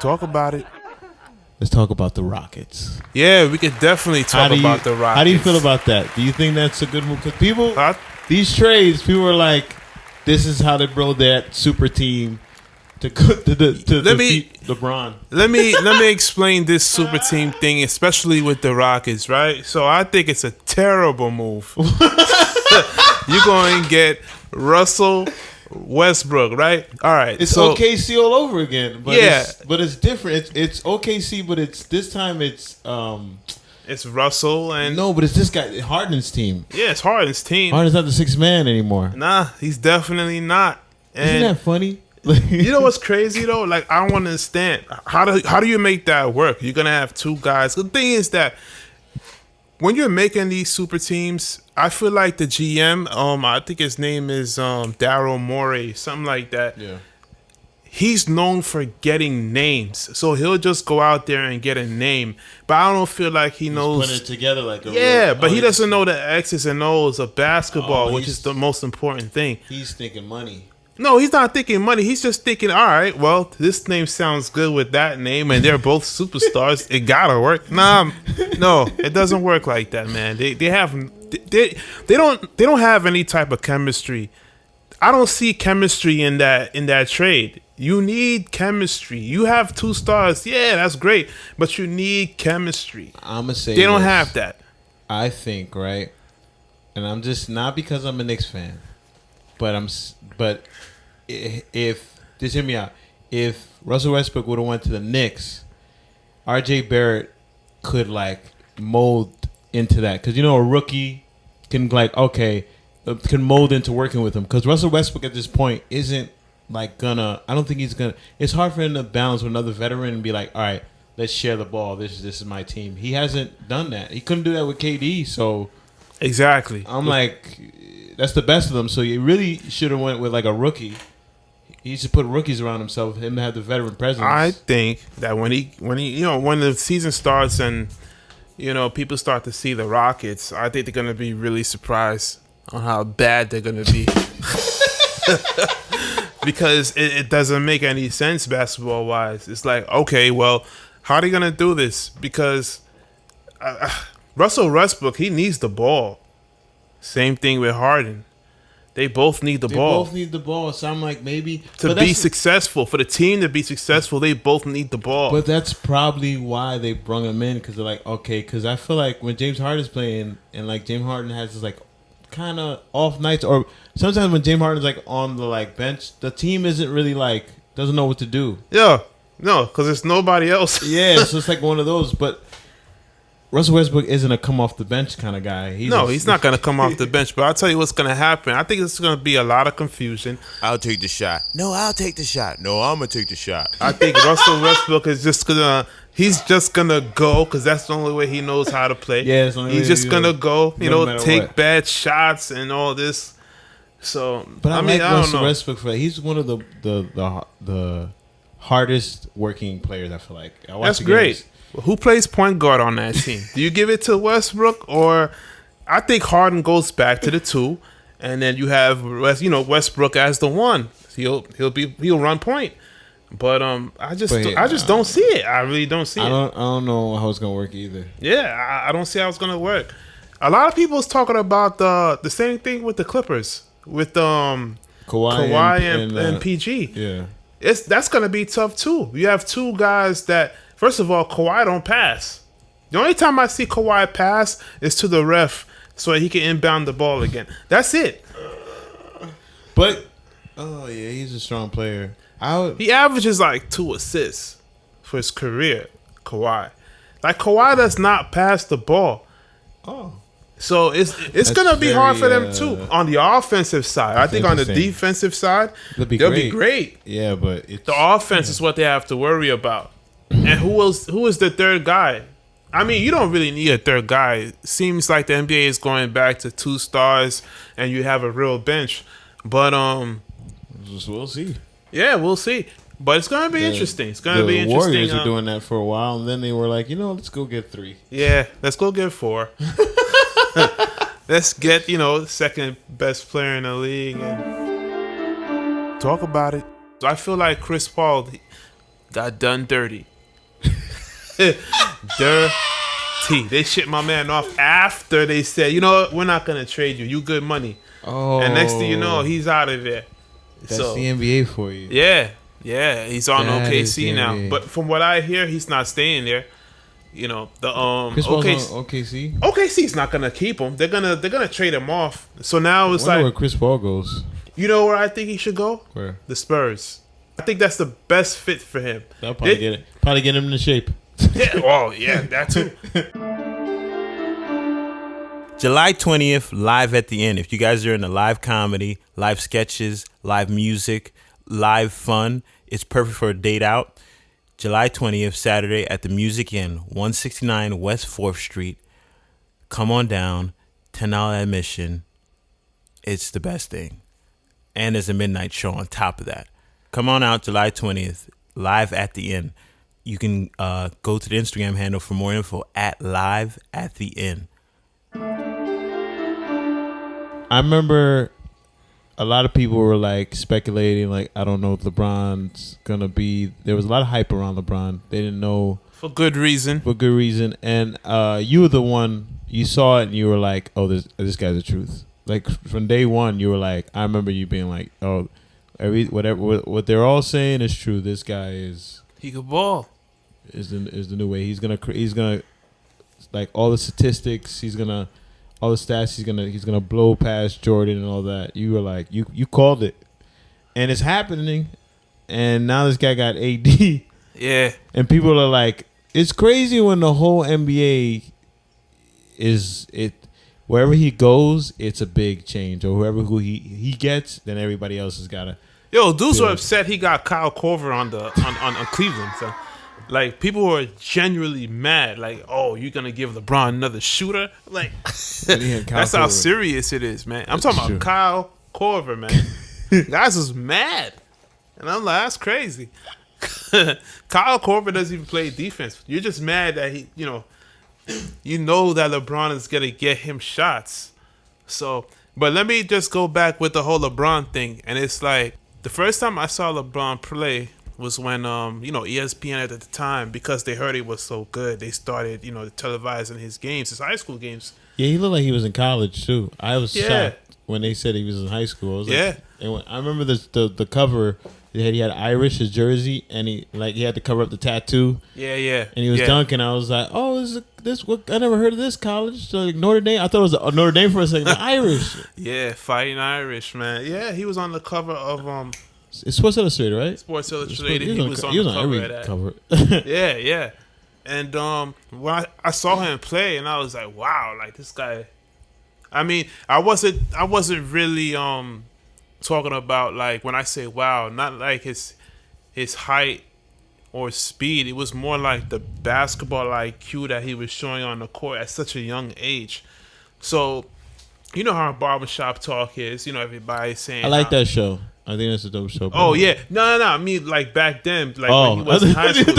Talk about it. Let's talk about the Rockets. Yeah, we could definitely talk about the Rockets. How do you feel about that? Do you think that's a good move? Because people, Huh? these trades, people are like, this is how they build that super team to defeat LeBron. Let me explain this super team thing, especially with the Rockets, right? So I think it's a terrible move. You're going to get Russell Westbrook, right? All right. It's so, OKC all over again. But yeah. It's different. It's OKC, but this time it's Russell and... No, but it's this guy, Harden's team. Yeah, it's Harden's team. Harden's not the sixth man anymore. Nah, he's definitely not. And isn't that funny? You know what's crazy though? Like, I don't understand. How do you make that work? You're gonna have two guys. The thing is that when you're making these super teams, I feel like the GM, I think his name is Daryl Morey, something like that. Yeah. He's known for getting names, so he'll just go out there and get a name. But I don't feel like he knows. Put it together like a but he doesn't know the X's and O's of basketball, which is the most important thing. He's thinking money. No, he's not thinking money. He's just thinking, all right, well, this name sounds good with that name, and they're both superstars. It gotta work. No, it doesn't work like that, man. They don't have any type of chemistry. I don't see chemistry in that trade. You need chemistry. You have two stars. Yeah, that's great, but you need chemistry. I'm gonna say they don't have that. I think, right, and I'm just not because I'm a Knicks fan, but if just hear me out, if Russell Westbrook would have went to the Knicks, RJ Barrett could like mold into that, because a rookie can can mold into working with him, because Russell Westbrook at this point isn't like I don't think he's gonna. It's hard for him to balance with another veteran and be like, all right, let's share the ball. This is my team. He hasn't done that. He couldn't do that with KD. So exactly, I'm like, that's the best of them. So you really should have went with like a rookie. He should put rookies around himself. Him to have the veteran presence. I think that when the season starts and people start to see the Rockets, I think they're gonna be really surprised on how bad they're gonna be. Because it doesn't make any sense basketball wise. It's like, okay, well, how are they gonna do this? Because Russell Westbrook, he needs the ball. Same thing with Harden. They both need the ball. They both need the ball. So I'm like, maybe to be successful, for the team to be successful, they both need the ball. But that's probably why they brung him in, because they're like, okay, because I feel like when James Harden's playing and like James Harden has this like kind of off nights, or sometimes when James Harden's like on the like bench, the team isn't really like doesn't know what to do. Yeah, no, because there's nobody else. Yeah, so it's like one of those. But Russell Westbrook isn't a come off the bench kind of guy. He's not going to come off the bench. But I'll tell you what's going to happen. I think it's going to be a lot of confusion. I'll take the shot. No, I'll take the shot. No, I'm going to take the shot. I think Russell Westbrook is just going to... He's just going to go, because that's the only way he knows how to play. Yeah, he's just going to go, take bad shots and all this. So, but I mean, like I don't Russell know. Westbrook for that. He's one of the hardest working players, I feel like. That's great. Who plays point guard on that team? Do you give it to Westbrook, or I think Harden goes back to the 2, and then you have Westbrook as the 1. He'll run point. But I just don't see it. I really don't see it. I don't know how it's gonna work either. Yeah, I don't see how it's gonna work. A lot of people is talking about the same thing with the Clippers with Kawhi and PG. Yeah, that's gonna be tough too. You have two guys that, first of all, Kawhi don't pass. The only time I see Kawhi pass is to the ref so he can inbound the ball again. That's it. But he's a strong player. He averages like 2 assists for his career, Kawhi. Like, Kawhi does not pass the ball. Oh. So it's going to be hard for them too. On the offensive side. I think on the defensive side, they'll be great. Yeah, but the offense is what they have to worry about. And who is the third guy? I mean, you don't really need a third guy. It seems like the NBA is going back to 2 stars and you have a real bench. But we'll see. Yeah, we'll see. But it's going to be interesting. It's going to be interesting. The Warriors were doing that for a while, and then they were like, let's go get 3. Yeah, let's go get 4. Let's get, second best player in the league and talk about it. I feel like Chris Paul, got done dirty. Dirty. They shipped my man off after they said, you know what, we're not gonna trade you. You good money. Oh, And next thing you know, he's out of there. that's So, the NBA for you. yeah, he's on That is OKC now. NBA. But from what I hear, he's not staying there. You know, the Chris Paul's OKC, on OKC. OKC's not gonna keep him. They're gonna trade him off. So now it's Wonder where like, Chris Paul goes. you know where I think he should go? Where? The Spurs. I think that's the best fit for him. That'll probably get him into shape. Yeah, oh yeah, that too. July 20th, live at the Inn. If you guys are into live comedy, live sketches, live music, live fun, it's perfect for a date out. July 20th, Saturday at the Music Inn, 169 West 4th Street. Come on down, $10 admission. It's the best thing. And there's a midnight show on top of that. Come on out July 20th, live at the Inn. You can go to the Instagram handle for more info at Live at the Inn. I remember a lot of people were like speculating, like, I don't know if LeBron's gonna be. There was a lot of hype around LeBron. They didn't know For good reason. for good reason. And you were the one, you saw it and you were like, oh, this guy's the truth. Like from day one, you were like, I remember you being like, oh, what they're all saying is true. This guy is He could ball. the new way. He's gonna like all the statistics. All the stats. He's gonna blow past Jordan and all that. You were like, you called it, and it's happening. And now this guy got AD. Yeah. And people are like, it's crazy when the whole NBA wherever he goes, it's a big change. Or who he gets, then everybody else has got to. Yo, dudes were upset he got Kyle Korver on Cleveland. So, like, people were genuinely mad. Like, oh, you're gonna give LeBron another shooter? Like, that's how serious it is, man. I'm talking about Kyle Korver, man. Guys was mad, and I'm like, that's crazy. Kyle Korver doesn't even play defense. You're just mad that he, you know that LeBron is gonna get him shots. So, but let me just go back with the whole LeBron thing, and it's like the first time I saw LeBron play was when ESPN at the time, because they heard he was so good, they started televising his games, his high school games. Yeah, he looked like he was in college too. I was shocked when they said he was in high school. I was like, and I remember the cover. He had Irish, his jersey, and he had to cover up the tattoo. Yeah. And he was dunking. I was like, oh, this what? I never heard of this college. So like Notre Dame. I thought it was Notre Dame for a second. But Irish. Yeah, fighting Irish, man. Yeah, he was on the cover of It's Sports Illustrated, right? Sports Illustrated. He was on every cover. Yeah. And when I saw him play, and I was like, wow, like this guy. I mean, I wasn't really talking about, like, when I say wow, not like his height or speed. It was more like the basketball IQ that he was showing on the court at such a young age. So, you know how barbershop talk is. Everybody saying, I like that show. I think that's a dope show. Oh yeah, no. I mean, like back then, like when he was in high school.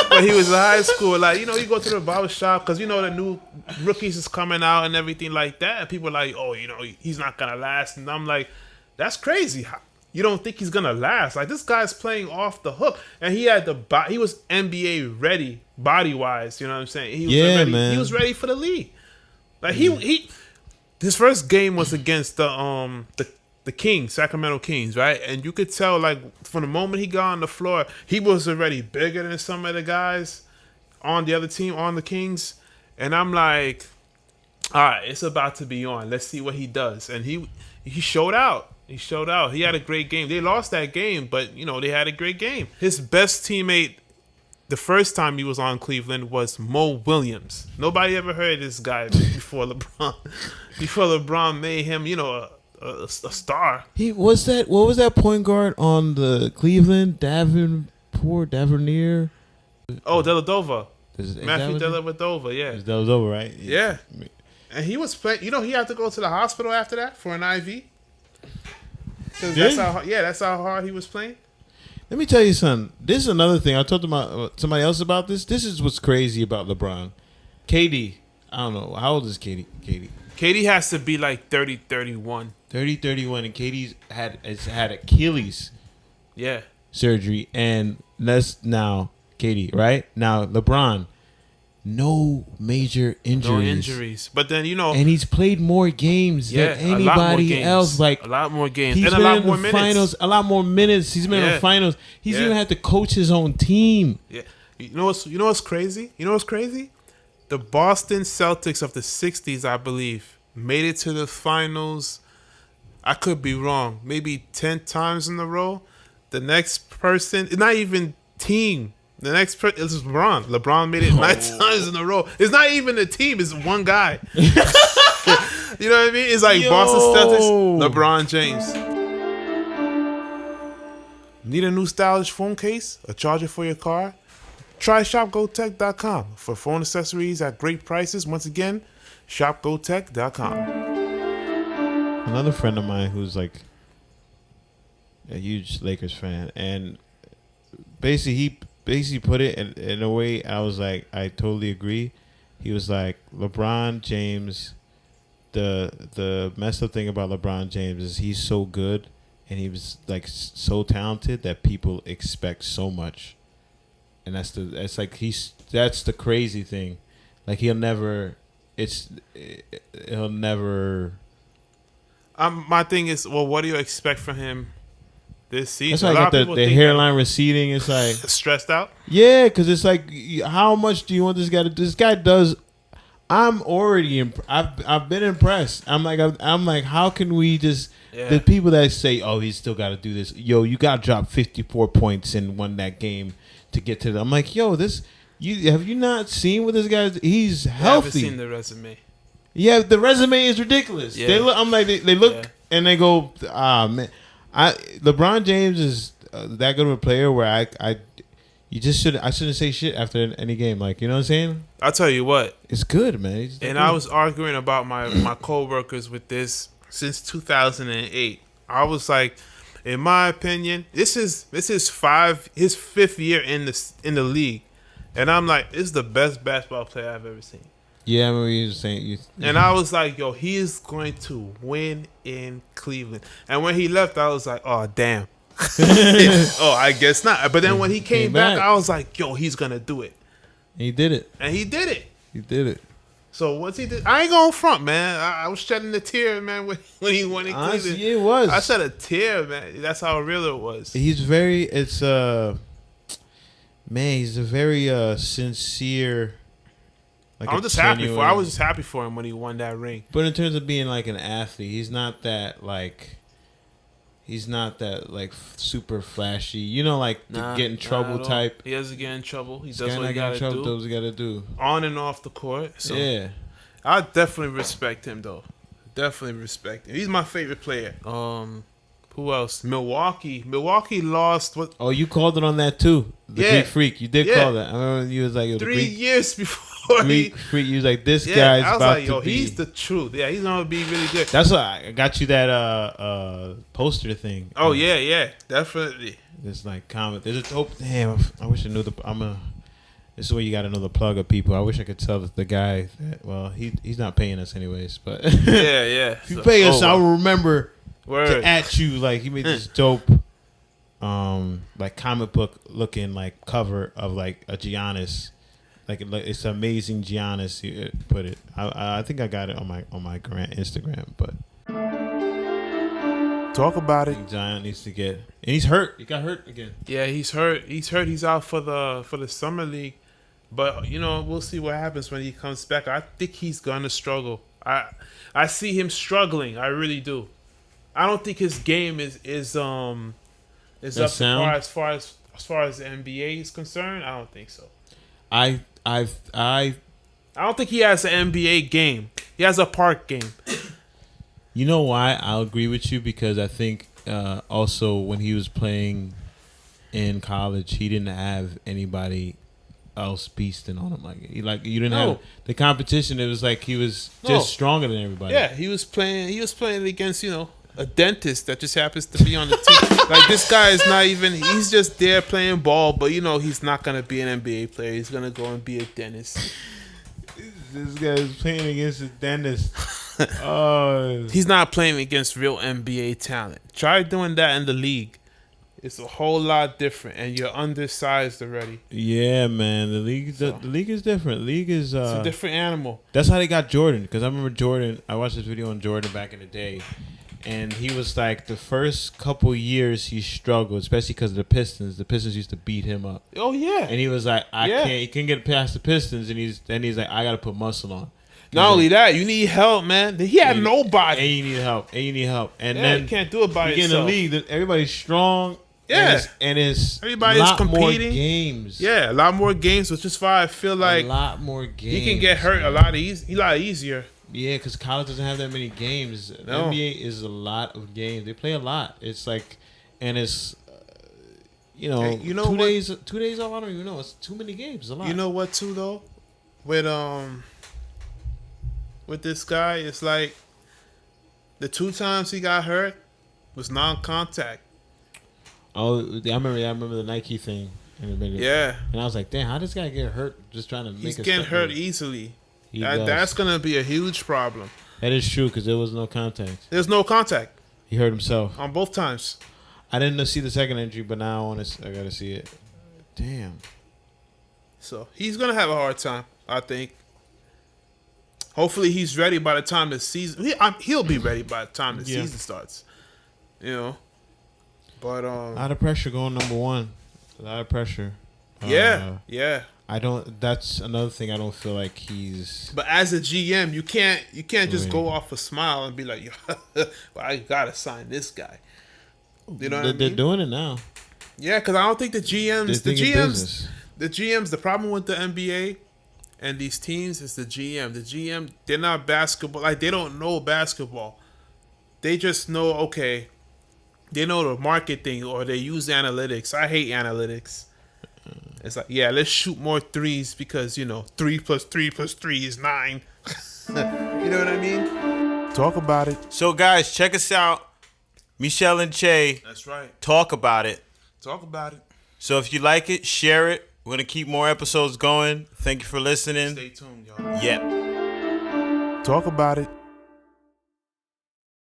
When he was in high school, like you go to the barbershop because the new rookies is coming out and everything like that. And people are like, oh, he's not gonna last. And I'm like, that's crazy. You don't think he's gonna last? Like this guy's playing off the hook, and he had he was NBA ready body wise. You know what I'm saying? He was ready. Man. He was ready for the league. Like his first game was against the Kings, Sacramento Kings, right? And you could tell, like, from the moment he got on the floor, he was already bigger than some of the guys on the other team, on the Kings. And I'm like, all right, it's about to be on. Let's see what he does. And he showed out. He had a great game. They lost that game, but, they had a great game. His best teammate the first time he was on Cleveland was Mo Williams. Nobody ever heard of this guy before LeBron. Before LeBron made him, a star. What was that point guard on the Cleveland? Davenport. Oh, Dellavedova. Matthew Dellavedova, yeah. It's Dellavedova, right? Yeah. And he was playing. He had to go to the hospital after that for an IV. That's how hard he was playing. Let me tell you something. This is another thing. I talked to somebody else about this. This is what's crazy about LeBron. KD, I don't know. How old is KD? KD has to be like 30, 31. 30, 31, and KD's had Achilles Yeah. surgery, and That's now Katie, right? Now LeBron, no major injuries. No injuries. But then, and he's played more games than a lot more anybody games. else. Like a lot more games. he's And a been lot in more the minutes. finals, a lot more minutes. He's been in the finals. He's even had to coach his own team. Yeah. You know what's crazy? The Boston Celtics of the 60s, I believe, made it to the finals. I could be wrong. Maybe 10 times in a row. The next person, not even team. The next person is LeBron. LeBron made it 9 times in a row. It's not even a team. It's one guy. You know what I mean? It's like Boston Celtics, LeBron James. Need a new stylish phone case? A charger for your car? Try shopgotech.com for phone accessories at great prices. Once again, shopgotech.com. Another friend of mine who's like a huge Lakers fan, and he put it in a way I was like, I totally agree. He was like, LeBron James, the messed up thing about LeBron James is he's so good and he was like so talented that people expect so much. And that's the crazy thing. Like he'll never. My thing is, well, what do you expect from him this season? That's like the hairline receding. It's like stressed out. Yeah, because it's like, how much do you want this guy to do? This guy does. I'm already. I've been impressed. I'm like, how can we just? Yeah. The people that say, oh, he's still got to do this. Yo, you got to drop 54 points and won that game to get to them. I'm like, yo, have you not seen what this guy? He's healthy. I haven't seen the resume. Yeah, the resume is ridiculous. Yeah. They look and they go, man. LeBron James is that good of a player where I shouldn't say shit after any game. Like, you know what I'm saying? I'll tell you what. It's good, man. I was arguing about my coworkers with this since 2008. I was like, in my opinion, this is his fifth year in the league, and I'm like, this is the best basketball player I've ever seen. Yeah, I remember you were saying. And I was like, yo, he is going to win in Cleveland. And when he left, I was like, oh damn. Oh, I guess not. But then when he came back, I was like, yo, he's gonna do it. He did it. And he did it. He did it. So once he did, I ain't going front, man. I was shedding a tear, man, when he won in Cleveland. Honestly, it was. I shed a tear, man. That's how real it was. He's a very sincere. Like I'm just happy for. I was just happy for him when he won that ring. But in terms of being like an athlete, he's not that super flashy. You know, like the get in trouble type. He doesn't get in trouble. He does what he gotta do. Does what he gotta do. On and off the court. So yeah, I definitely respect him though. Definitely respect him. He's my favorite player. Who else? Milwaukee lost. What? Oh, you called it on that too. The Greek Freak. You did call that. I remember you was like 3 years before Greek Freak. You was like, this guy's I was about like, yo, to be. he's the truth. Yeah, he's gonna be really good. That's why I got you that poster thing. Oh yeah, definitely. There's like comment. There's a dope. Damn, I wish I knew This is where you got to know the plug of people. I wish I could tell the guy that. Well, he's not paying us anyways, but yeah. If you pay us, I will remember. Word. To at you, like he made this dope like comic book looking like cover of like a Giannis, like it's amazing Giannis. You put it. I think I got it on my Instagram, but talk about it. Giant needs to get, and he's hurt. He got hurt again. Yeah, he's hurt. He's out for the summer league, but we'll see what happens when he comes back. I think he's gonna struggle. I see him struggling. I really do. I don't think his game is up to par as far as the NBA is concerned. I don't think so. I don't think he has an NBA game. He has a park game. You know why? I'll agree with you because I think also when he was playing in college, he didn't have anybody else beasting on him like you didn't have the competition. It was like he was just stronger than everybody. Yeah, he was playing against a dentist that just happens to be on the team. Like, this guy is not even, he's just there playing ball, but he's not going to be an NBA player. He's going to go and be a dentist. This guy is playing against a dentist. He's not playing against real NBA talent. Try doing that in the league. it's a whole lot different, and you're undersized already. Yeah, man. The league is different. The league is It's a different animal. That's how they got Jordan. Because I remember Jordan. I watched this video on Jordan back in the day, and he was like the first couple years he struggled, especially because of the Pistons. The Pistons used to beat him up. Oh yeah. And he was like, Yeah. He couldn't get past the Pistons, and he's like, I gotta put muscle on. Not only that, you need help, man. He had And nobody. you need help. And Yeah, then you can't do it by you get in yourself. the league, that everybody's strong. Yeah. And it's Everybody's a lot competing. more games. Yeah, a lot more games, which is why I feel like a lot more games. he can get hurt a lot easier. Yeah, because college doesn't have that many games. No. NBA is a lot of games. They play a lot. It's like, and it's, Hey, you know 2 what? days. 2 days off. I don't even know. It's too many games. It's a lot. You know what too though? With this guy, it's like the 2 times he got hurt was non-contact. Oh, I remember the Nike thing. Yeah. And I was like, damn, how does this guy get hurt just trying to make He's a getting step hurt move? easily. He does. That's going to be a huge problem. That is true because there was no contact. There's no contact He hurt himself. on both times. I didn't see the second injury, but now I gotta see it. Damn. So he's going to have a hard time, I think. Hopefully he's ready by the time the season... He'll be ready by the time the season starts. You know? But... A lot of pressure going number one. A lot of pressure. Yeah. That's another thing I don't feel like he's... But as a GM, you can't just go off a smile and be like, yo, well, I gotta sign this guy. You know what I mean? They're doing it now. Yeah, because I don't think the GMs, They're thinking the problem with the NBA and these teams is the GM. The GM, they're not basketball. Like, they don't know basketball. They just know, okay, they know the market thing, or they use analytics. I hate analytics. It's like, yeah, let's shoot more threes because, 3 plus 3 plus 3 is 9. You know what I mean? Talk about it. So, guys, check us out. Michelle and Che. That's right. Talk about it. Talk about it. So if you like it, share it. We're going to keep more episodes going. Thank you for listening. Stay tuned, y'all. Yep. Talk about it.